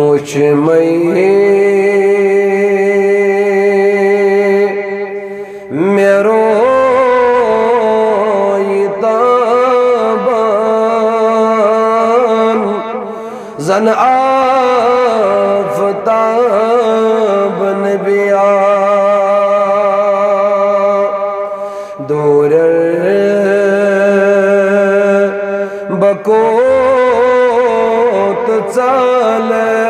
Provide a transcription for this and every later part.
उच मई मेरो ताबान जन आफताब नबिया दूर बकोत चालय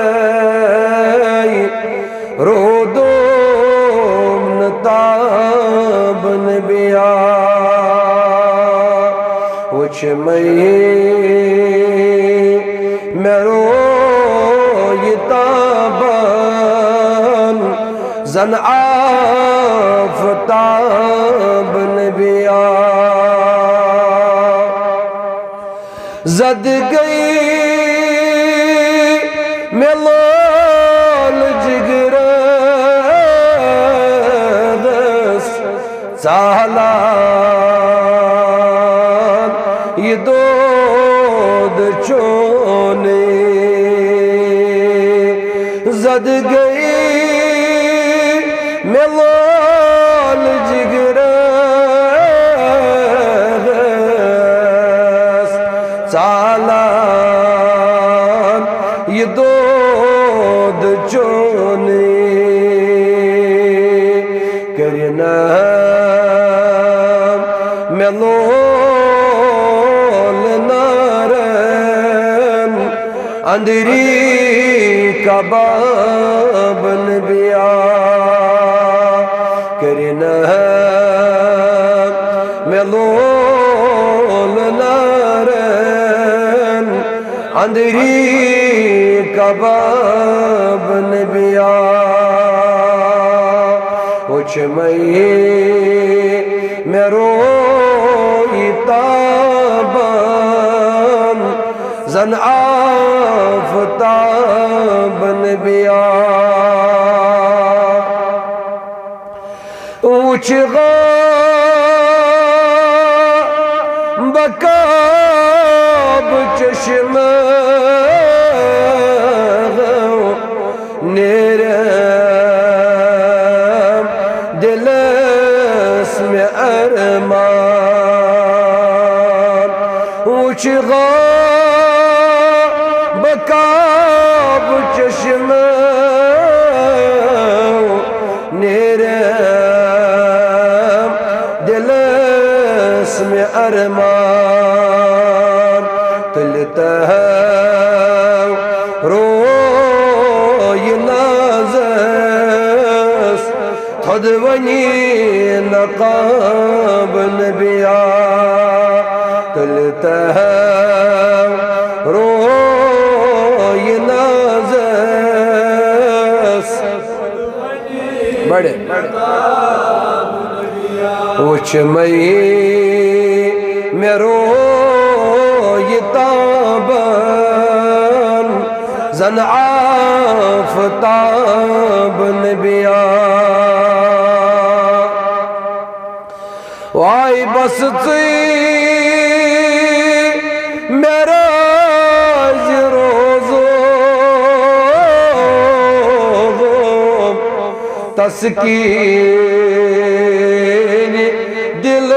रोदोम ताब नबिया उच मई मेरो ताबान जन आफताब नबिया जद गई मेलाल जिगर चालान ये दोद चोने जद गई मेलाल जिगर चालान ये दोद चोने करना मेलोल नारन अंदरी कबाब नबिया करना मेलोल नारन अंदरी कबाब नबिया उच मई मेरो ताबान जन आफताब नबिया उच बकाब चश्म नेरम दिलस में अरमान उच बकाब चश्म नेरम दिलस में अरमान तुलता रोय नाज़स थदवनी नकाब नबिया तुलता रोय नाज़स बड़े उच मई मेरो ताबान जन आफताब नबिया वाई बस मेरा रोज़ो तस्कीन दिल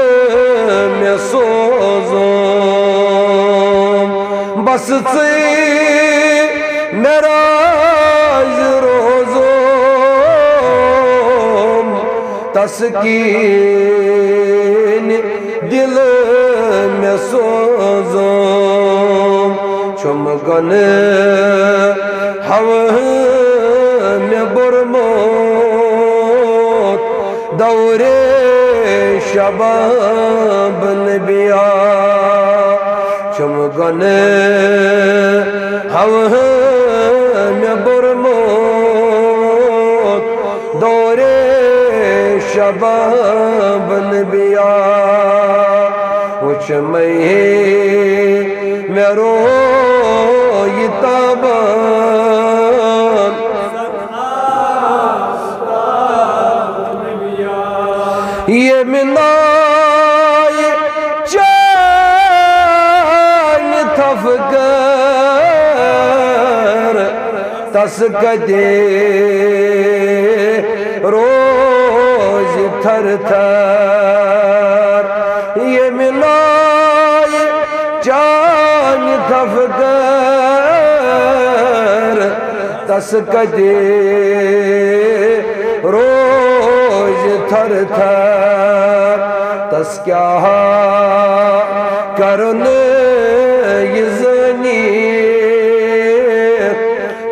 में सोजो बस मेरा रोज़ो तस्कीन दिल में सोजो चुमगन हवा में बुरमोत दौरे शबाब नबिया चुमगन हवा में बुरमोत दौरे शबाब नबिया उच मई मेरो ताबान ये मिनाए चान थफकर तस कदे रोज थर थर ये मिलाए चान थफकर तस कदे रोज थर थर तस क्या करन यज़नी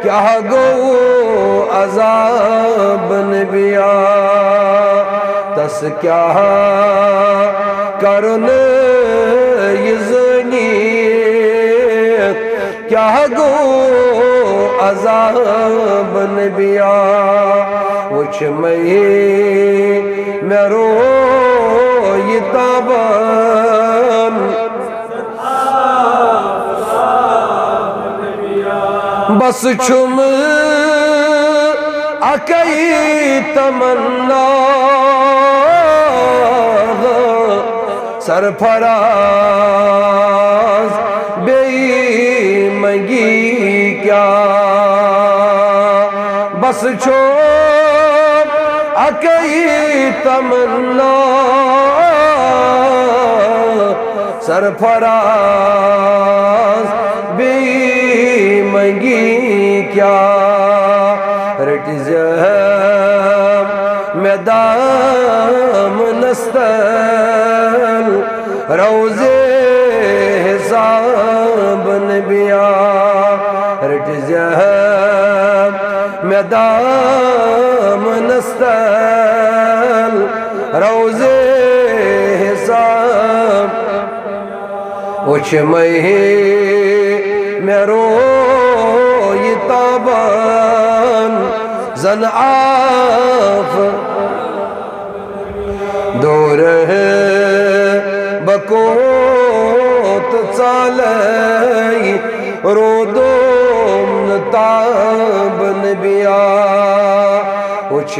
क्या गो अज़ाब नबिया तस क्या करन यज़नी क्या गो अज़ाब नबिया वुच मैं रो ये ताबन बस छुम अकई तमन्ना सरफराज बेईमगी क्या बस छोड़ अकई तमन्ना सरफराज बेईमगी क्या रट मैं दाम नस्तल रोज़े हिसाब नबिया रट मैं दाम नस्तल रोज़े हिसाब उच मैं रो ये ताबन जन आफ दूर है बकोत चालई रोदोम ताब नबिया उच